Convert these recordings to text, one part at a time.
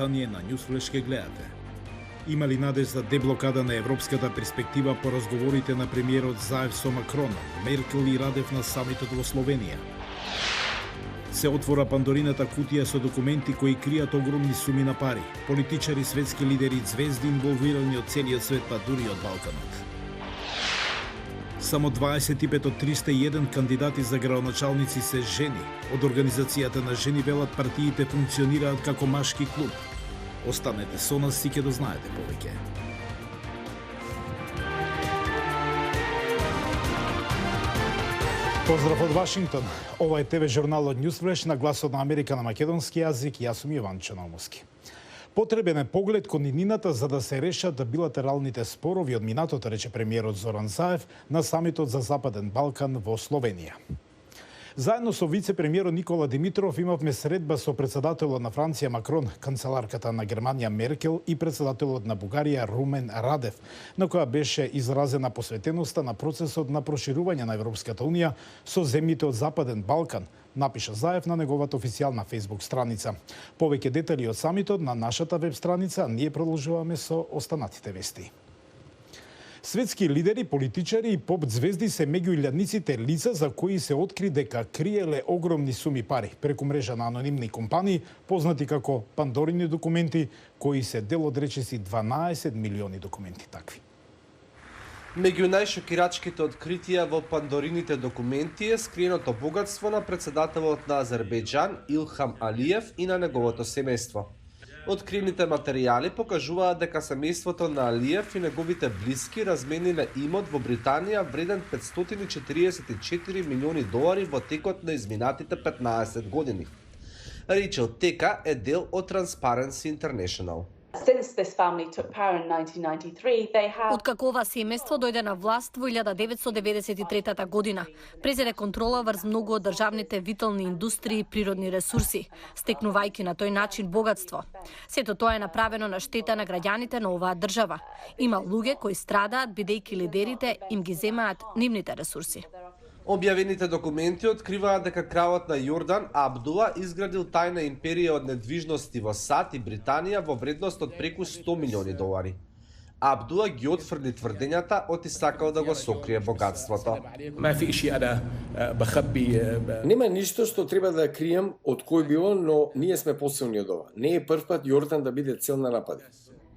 издание на Newsflash ке гледате. Има ли надеж за деблокада на европската перспектива по разговорите на премиерот Заев со Макрон, Меркел и Радев на самитот во Словенија? Се отвора Пандорината кутија со документи кои кријат огромни суми на пари. Политичари, светски лидери и звезди инволвирани од целиот свет, па дури од Балканот. Само 25 од 301 кандидати за градоначалници се жени. Од Организацијата на жени велат партиите функционираат како машки клуб. Останете со нас и ќе дознаете повеќе. Поздрав од Вашингтон. Ова е ТВ журналот Newsflash на Гласот на Америка на македонски јазик. Јас сум Иван Чономовски. Потребен е поглед кон иднината за да се решат билатералните спорови од минатото, рече премиерот Зоран Заев на самитот за Западен Балкан во Словенија. Заедно со вице-премиерот Никола Димитров имавме средба со председателот на Франција Макрон, канцеларката на Германија Меркел и председателот на Бугарија Румен Радев, на која беше изразена посветеноста на процесот на проширување на Европската Унија со земјите од Западен Балкан, напиша Заев на неговата официјална Facebook страница. Повеќе детали од самитот на нашата веб страница, ние продолжуваме со останатите вести. Светски лидери, политичари и поп звезди се меѓу илјадниците лица за кои се откри дека криеле огромни суми пари преку мрежа на анонимни компании, познати како Пандорини документи, кои се дел од речиси 12 милиони документи такви. Меѓу најшокирачките откритија во Пандорините документи е скриеното богатство на председателот на Азербејџан Илхам Алиев и на неговото семејство. Откривните материјали покажуваат дека семејството на Алиев и неговите блиски размениле имот во Британија вреден 544 милиони долари во текот на изминатите 15 години. Ричел Тека е дел од Transparency International. Откако ова семејство дојде на власт во 1993 година, презеде контрола врз многу од државните витални индустрии и природни ресурси, стекнувајќи на тој начин богатство. Сето тоа е направено на штета на граѓаните на оваа држава. Има луѓе кои страдаат бидејќи лидерите им ги земаат нивните ресурси. Објавените документи откриваат дека кралот на Јордан Абдула изградил тајна империја од недвижности во САД и Британија во вредност од преку 100 милиони долари. Абдула ги отфрли тврдењата од и сакал да го сокрие богатството. Нема ништо што треба да крием од кој било, но ние сме посилни од ова. Не е прв пат Јордан да биде цел на напади.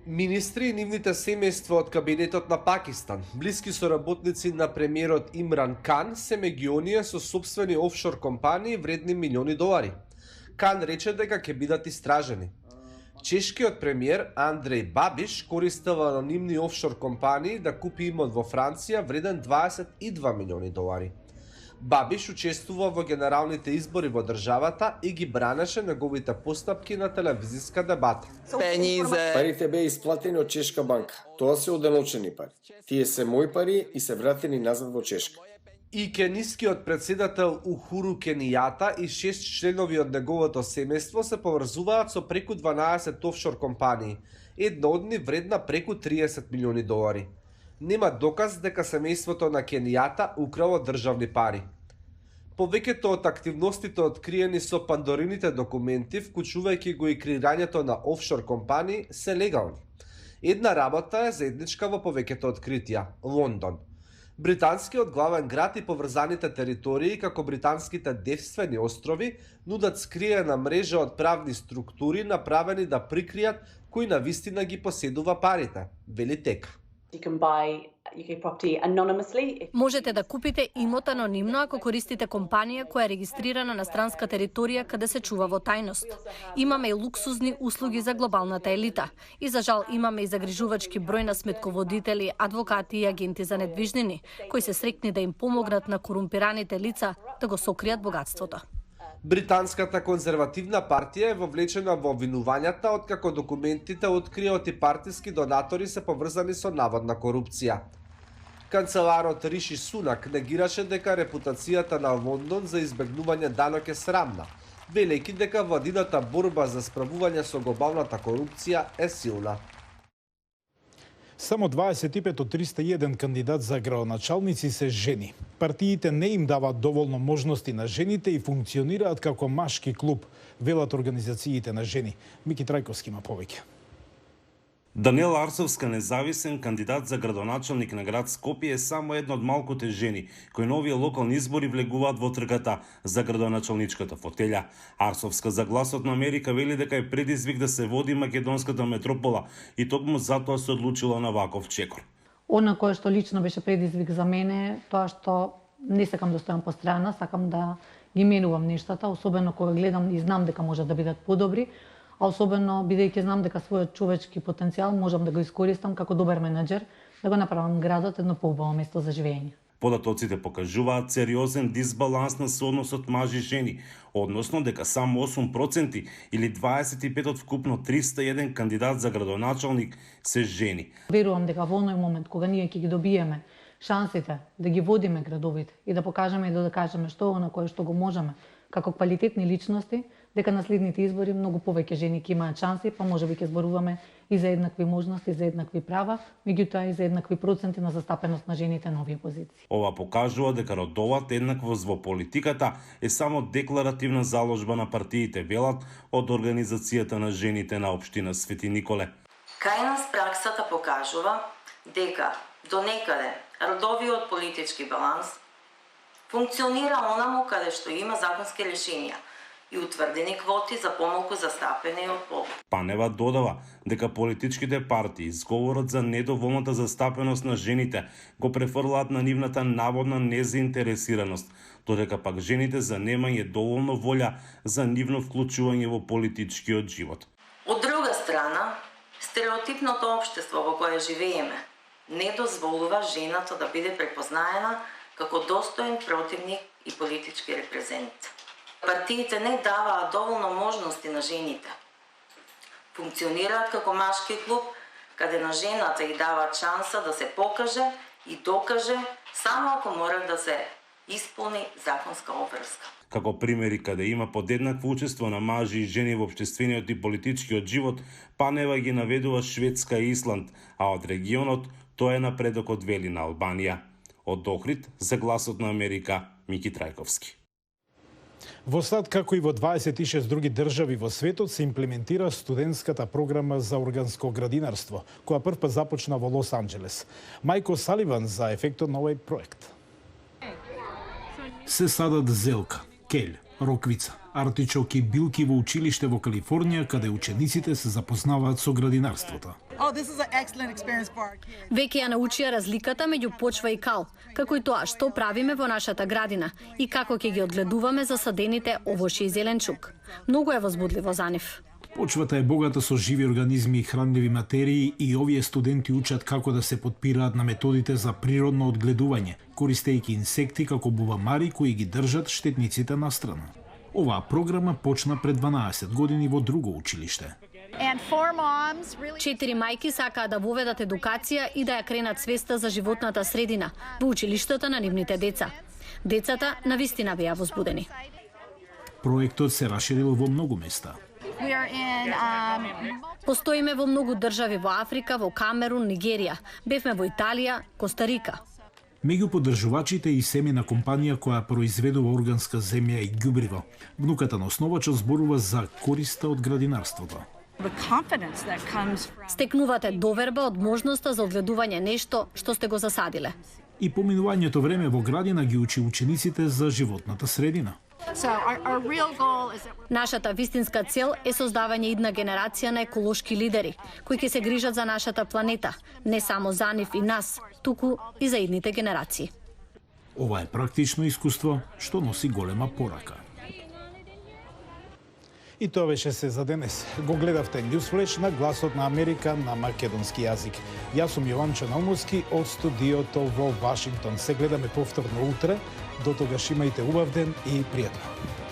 Министри и нивните семејства од кабинетот на Пакистан, блиски соработници на премиерот Имран Кан, се меѓу оние со сопствени офшор компании вредни милиони долари. Кан рече дека ќе бидат истражени. Чешкиот премиер Андреј Бабиш користел анонимни офшор компании да купи имот во Франција вреден 22 милиони долари. Бабиш учествува во генералните избори во државата и ги бранеше неговите постапки на телевизиска дебата. Парите беа исплатени од Чешка банка. Тоа се оденочени пари. Тие се мои пари и се вратени назад во Чешка. И кенискиот председател Ухуру Кенијата и 6 членови од неговото семејство се поврзуваат со преку 12 офшор компании, една од нив вредна преку 30 милиони долари. Нема доказ дека семејството на Кенијата украло државни пари. Повеќето од активностите откриени со Пандорините документи, вклучувајќи го и креирањето на офшор компании, се легални. Една работа е заедничка во повеќето откритија – Лондон. Британскиот главен град и поврзаните територии, како британските девствени острови, нудат скриена мрежа од правни структури направени да прикријат кој навистина ги поседува парите, вели Тека. Можете да купите имот анонимно ако користите компанија која е регистрирана на странска територија каде се чува во тајност. Имаме и луксузни услуги за глобалната елита. И за жал имаме и загрижувачки број на сметководители, адвокати и агенти за недвижнини, кои се срекни да им помогнат на корумпираните лица да го сокријат богатството. Британската конзервативна партија е вовлечена во обвинувањата откако документите открија и партиски донатори се поврзани со наводна корупција. Канцеларот Риши Сунак негираше дека репутацијата на Лондон за избегнување данок е срамна, велејќи дека владината борба за справување со глобалната корупција е силна. Само 25 од 301 кандидат за градоначалници се жени. Партиите не им даваат доволно можности на жените и функционираат како машки клуб, велат организациите на жени. Мики Трајковски има повеќе. Даниела Арсовска, независен кандидат за градоначалник на град Скопје, е само една од малкуте жени кои на овие локални избори влегуваат во трката за градоначалничката фотелја. Арсовска за Гласот на Америка вели дека е предизвик да се води македонската метропола и токму затоа се одлучила на ваков чекор. Она кое што лично беше предизвик за мене, тоа што не сакам да стојам по страна, сакам да ги менувам нештата, особено кога гледам и знам дека може да бидат подобри, а особено бидејќи знам дека својот човечки потенцијал можам да го искористам како добар менаџер, да го направам градот едно поубаво место за живење. Податоците покажуваат сериозен дисбаланс на соодносот мажи и жени, односно дека само 8% или 25 од вкупно 301 кандидат за градоначалник се жени. Верувам дека во оној момент кога ние ќе ги добиеме шансите да ги водиме градовите и да покажеме и да докажеме што на кое што го можеме како квалитетни личности, дека на следните избори многу повеќе жени ќе имаат шанси, па можеби ќе зборуваме и за еднакви можности, за еднакви права, меѓутоа и за еднакви проценти на застапеност на жените на овие позиции. Ова покажува дека родовата еднаквост во политиката е само декларативна заложба на партиите, велат од Организацијата на жените на општина Свети Николе. Кај нас праксата покажува дека до некаде родовиот политички баланс функционира онаму каде што има законски решенија и утврдени квоти за помалку застапени од пол. Панева додава дека политичките партии изговорот за недоволната застапеност на жените го префрлаат на нивната наводна незаинтересираност, додека пак жените за немање доволно волја за нивно вклучување во политичкиот живот. Од друга страна, стереотипното општество во кое живееме не дозволува жената да биде препознаена како достоен противник и политички репрезент. Партиите не даваат доволно можности на жените. Функционираат како машки клуб, каде на жената и даваат шанса да се покаже и докаже само ако мора да се исполни законска обврска. Како примери каде има подеднакво учество на мажи и жени во општествениот и политичкиот живот, Панева ги наведува Шведска и Исланд, а од регионот тоа е напредокот вели на Албанија. Од Охрид за Гласот на Америка, Мики Трајковски. Во САД, како и во 26 други држави во светот, се имплементира студентската програма за органско градинарство, која првпат започна во Лос Анџелес. Мајко Саливан за ефектот на овој проект. Се садат зелка, келј, роквица, артичоки, билки во училиште во Калифорнија, каде учениците се запознаваат со градинарството. Веќе ја научија разликата меѓу почва и кал, како и тоа што правиме во нашата градина и како ќе ги одгледуваме засадените овошје и зеленчук. Многу е возбудливо за нив. Почвата е богата со живи организми и хранливи материи и овие студенти учат како да се подпираат на методите за природно одгледување, користејќи инсекти како бувамари кои ги држат штетниците настрана. Оваа програма почна пред 12 години во друго училиште. 4 мајки сакаат да воведат едукација и да ја кренат свеста за животната средина во училиштата на нивните деца. Децата навистина беа возбудени. Проектот се расширил во многу места. Постоиме во многу држави во Африка, во Камерун, Нигерија. Бевме во Италија, Коста Рика. Меѓу поддржувачите и семена компанија која произведува органска земја и ѓубриво. Внуката на основачот зборува за користа од градинарството. Стекнувате доверба од можноста за одгледување нешто што сте го засадиле. И поминувањето време во градина ги учи учениците за животната средина. Нашата вистинска цел е создавање идна генерација на еколошки лидери, кои ќе се грижат за нашата планета, не само за нив и нас, туку и за идните генерации. Ова е практично искуство што носи голема порака. И тоа беше се за денес. Го гледавте Newsflash на Гласот на Америка на македонски јазик. Јас сум Јован Чаномовски од студиото во Вашингтон. Се гледаме повторно утре. До тогаш имајте убав ден и пријатно.